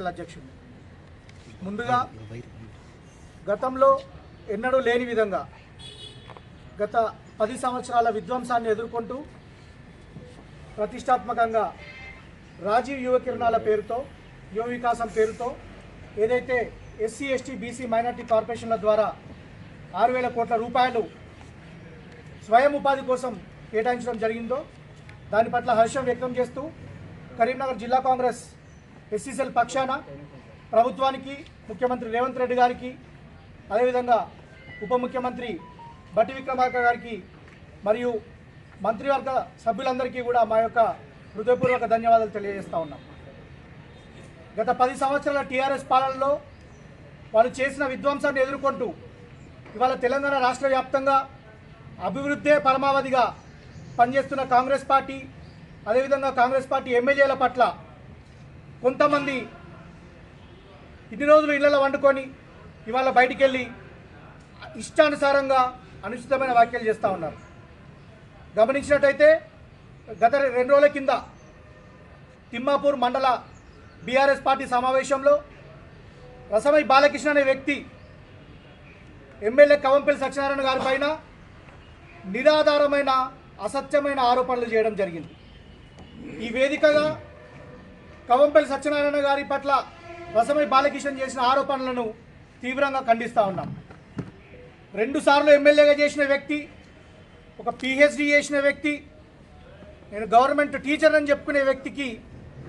మండల అధ్యక్షుడు. ముందుగా గతంలో ఎన్నడూ లేని విధంగా గత 10 సంవత్సరాల విధ్వంసాన్ని ఎదుర్కొంటూ ప్రతిష్టాత్మకంగా రాజీవ్ యువ కిరణాల పేరుతో, యువ వికాసం పేరుతో ఏదైతే ఎస్సీ ఎస్టీ బీసీ మైనార్టీ కార్పొరేషన్ల ద్వారా 6,000 కోట్ల రూపాయలు స్వయం ఉపాధి కోసం కేటాయించడం జరిగిందో దాని పట్ల హర్షం వ్యక్తం చేస్తూ కరీంనగర్ జిల్లా కాంగ్రెస్ ఎస్సీసీఎల్ పక్షాన ప్రభుత్వానికి, ముఖ్యమంత్రి రేవంత్ రెడ్డి గారికి, అదేవిధంగా ఉప ముఖ్యమంత్రి బట్టి విక్రమార్క గారికి మరియు మంత్రివర్గ సభ్యులందరికీ కూడా మా యొక్క హృదయపూర్వక ధన్యవాదాలు తెలియజేస్తూ ఉన్నాం. గత 10 సంవత్సరాల టీఆర్ఎస్ పాలనలో వాళ్ళు చేసిన విధ్వంసాన్ని ఎదుర్కొంటూ ఇవాళ తెలంగాణ రాష్ట్ర వ్యాప్తంగా అభివృద్ధే పరమావధిగా పనిచేస్తున్న కాంగ్రెస్ పార్టీ, అదేవిధంగా కాంగ్రెస్ పార్టీ ఎమ్మెల్యేల పట్ల కొంతమంది ఇన్ని రోజులు ఇళ్లలో వండుకొని ఇవాళ బయటికి వెళ్ళి ఇష్టానుసారంగా అనుచితమైన వ్యాఖ్యలు చేస్తూ ఉన్నారు. గమనించినట్టయితే గత 2 రోజుల కింద తిమ్మాపూర్ మండల బీఆర్ఎస్ పార్టీ సమావేశంలో రసమై బాలకృష్ణ అనే వ్యక్తి ఎమ్మెల్యే కవంపల్లి సత్యనారాయణ గారి పైన నిరాధారమైన అసత్యమైన ఆరోపణలు చేయడం జరిగింది. ఈ వేదికగా కవంపల్లి సత్యనారాయణ గారి పట్ల రసమై బాలకృష్ణ చేసిన ఆరోపణలను తీవ్రంగా ఖండిస్తూ ఉన్నాం. 2 సార్లు ఎమ్మెల్యేగా చేసిన వ్యక్తి, ఒక పిహెచ్డి చేసిన వ్యక్తి, నేను గవర్నమెంట్ టీచర్ అని చెప్పుకునే వ్యక్తికి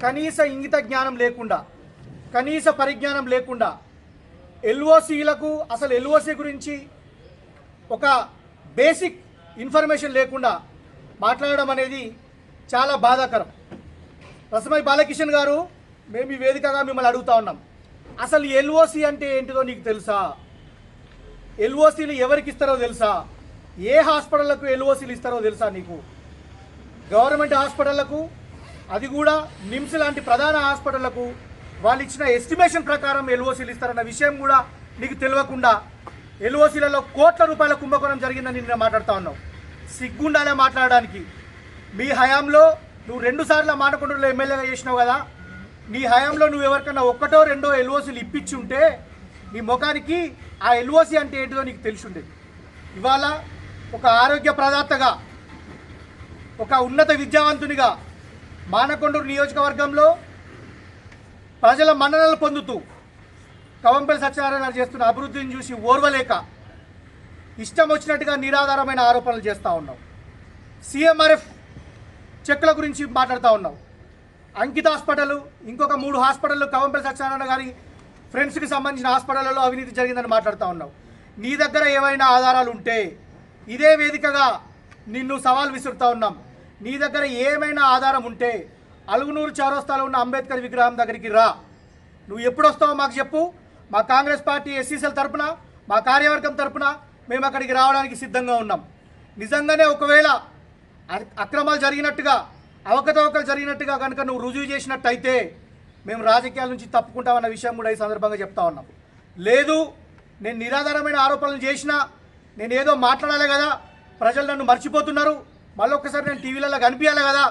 కనీస ఇంగిత జ్ఞానం లేకుండా, కనీస పరిజ్ఞానం లేకుండా, ఎల్ఓసీలకు అసలు ఎల్ఓసీ గురించి ఒక బేసిక్ ఇన్ఫర్మేషన్ లేకుండా మాట్లాడడం అనేది చాలా బాధాకరం. రసమై బాలకృష్ణ గారు, మేము ఈ వేదికగా మిమ్మల్ని అడుగుతా ఉన్నాం, అసలు ఎల్ఓసీ అంటే ఏంటిదో నీకు తెలుసా? ఎల్ఓసీలు ఎవరికి ఇస్తారో తెలుసా? ఏ హాస్పిటళ్లకు ఎల్ఓసీలు ఇస్తారో తెలుసా నీకు? గవర్నమెంట్ హాస్పిటళ్లకు, అది కూడా నిమ్స్ లాంటి ప్రధాన హాస్పిటళ్లకు వాళ్ళు ఇచ్చిన ఎస్టిమేషన్ ప్రకారం ఎల్ఓసీలు ఇస్తారన్న విషయం కూడా నీకు తెలియకుండా ఎల్ఓసీలలో కోట్ల రూపాయల కుంభకోణం జరిగిందని నేను మాట్లాడుతూ ఉన్నావు. సిగ్గుండాలే మాట్లాడడానికి. మీ హయాంలో నువ్వు 2 సార్లు మానకొండూరులో ఎమ్మెల్యేగా చేసినావు కదా, నీ హయాంలో నువ్వు ఎవరికన్నా 1, 2 ఎల్ఓసీలు ఇప్పించి ఉంటే నీ ముఖానికి ఆ ఎల్ఓసీ అంటే ఏంటిదో నీకు తెలిసి ఉండేది. ఇవాళ ఒక ఆరోగ్య ప్రదాతగా, ఒక ఉన్నత విద్యావంతునిగా మానకొండూరు నియోజకవర్గంలో ప్రజల మన్ననలు పొందుతూ కవంపల్లి సత్యనారాయణ చేస్తున్న అభివృద్ధిని చూసి ఓర్వలేక ఇష్టం వచ్చినట్టుగా నిరాధారమైన ఆరోపణలు చేస్తూ ఉన్నావు. సిఎంఆర్ఎఫ్ చెక్కుల గురించి మాట్లాడుతూ ఉన్నావు. అంకిత హాస్పిటల్, ఇంకొక 3 హాస్పిటళ్ళు కవంపల్లి సత్యనారాయణ గారి ఫ్రెండ్స్కి సంబంధించిన హాస్పిటళ్లలో అవినీతి జరిగిందని మాట్లాడుతూ ఉన్నావు. నీ దగ్గర ఏవైనా ఆధారాలు ఉంటే ఇదే వేదికగా నిన్ను సవాల్ విసురుతూ ఉన్నాం. నీ దగ్గర ఏమైనా ఆధారం ఉంటే అలుగునూరు చౌరస్తాలో ఉన్న అంబేద్కర్ విగ్రహం దగ్గరికి రా. నువ్వు ఎప్పుడు వస్తావో మాకు చెప్పు. మా కాంగ్రెస్ పార్టీ ఎస్సీసీఎల్ తరపున, మా కార్యవర్గం తరపున మేము అక్కడికి రావడానికి సిద్ధంగా ఉన్నాం. నిజంగానే ఒకవేళ అక్రమాలు జరిగినట్టుగా, అవకతవకలు జరిగినట్టుగా కనుక నువ్వు రుజువు చేసినట్టయితే మేము రాజకీయాల నుంచి తప్పుకుంటామన్న విషయం కూడా ఈ సందర్భంగా చెప్తా ఉన్నాం. లేదు, నేను నిరాధారమైన ఆరోపణలు చేసినా, నేను ఏదో మాట్లాడాలి కదా, ప్రజలు నన్ను మర్చిపోతున్నారు, మళ్ళొక్కసారి నేను టీవీలలో కనిపించాలి కదా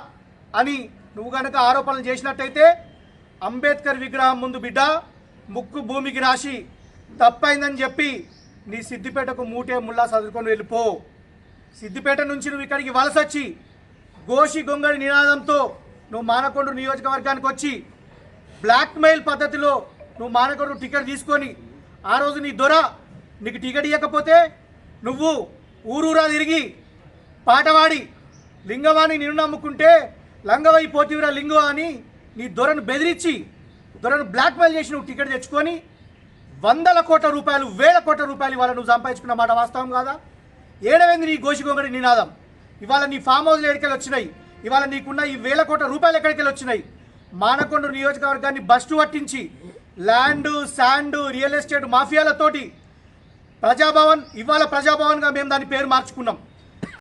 అని నువ్వు కనుక ఆరోపణలు చేసినట్టయితే అంబేద్కర్ విగ్రహం ముందు బిడ్డ ముక్కు భూమికి రాసి తప్పైందని చెప్పి నీ సిద్దిపేటకు మూటే ముల్లా చదువుకొని వెళ్ళిపో. సిద్దిపేట నుంచి నువ్వు ఇక్కడికి వలసొచ్చి గోషి గొంగడి నినాదంతో నువ్వు మానకొండూరు నియోజకవర్గానికి వచ్చి బ్లాక్మెయిల్ పద్ధతిలో నువ్వు మానకొండూరు టికెట్ తీసుకొని, ఆ రోజు నీ దొర నీకు టికెట్ ఇవ్వకపోతే నువ్వు ఊరూరా తిరిగి పాటవాడి లింగవాణి నిన్ను నమ్ముకుంటే లంగవై పోతివిరా లింగో అని నీ దొరను బెదిరించి, దొరను బ్లాక్మెయిల్ చేసి నువ్వు టికెట్ తెచ్చుకొని 100 కోట్ల రూపాయలు, 1000 కోట్ల రూపాయలు ఇవాళ నువ్వు సంపాదించుకున్న మాట వాస్తవం కాదా? ఏడవైంది నీ గోషిగొంగడి నినాదం? ఇవాళ నీ ఫామ్ హౌస్లు ఎక్కడికి వచ్చినాయి? ఇవాళ నీకున్న ఈ 1000 కోట్ల రూపాయలు ఎక్కడికి వచ్చినాయి? మానకొండూరు నియోజకవర్గాన్ని బస్టు పట్టించి ల్యాండ్, శాండ్, రియల్ ఎస్టేట్ మాఫియాలతోటి ప్రజాభవన్, ఇవాళ ప్రజాభవన్గా మేము దాని పేరు మార్చుకున్నాం.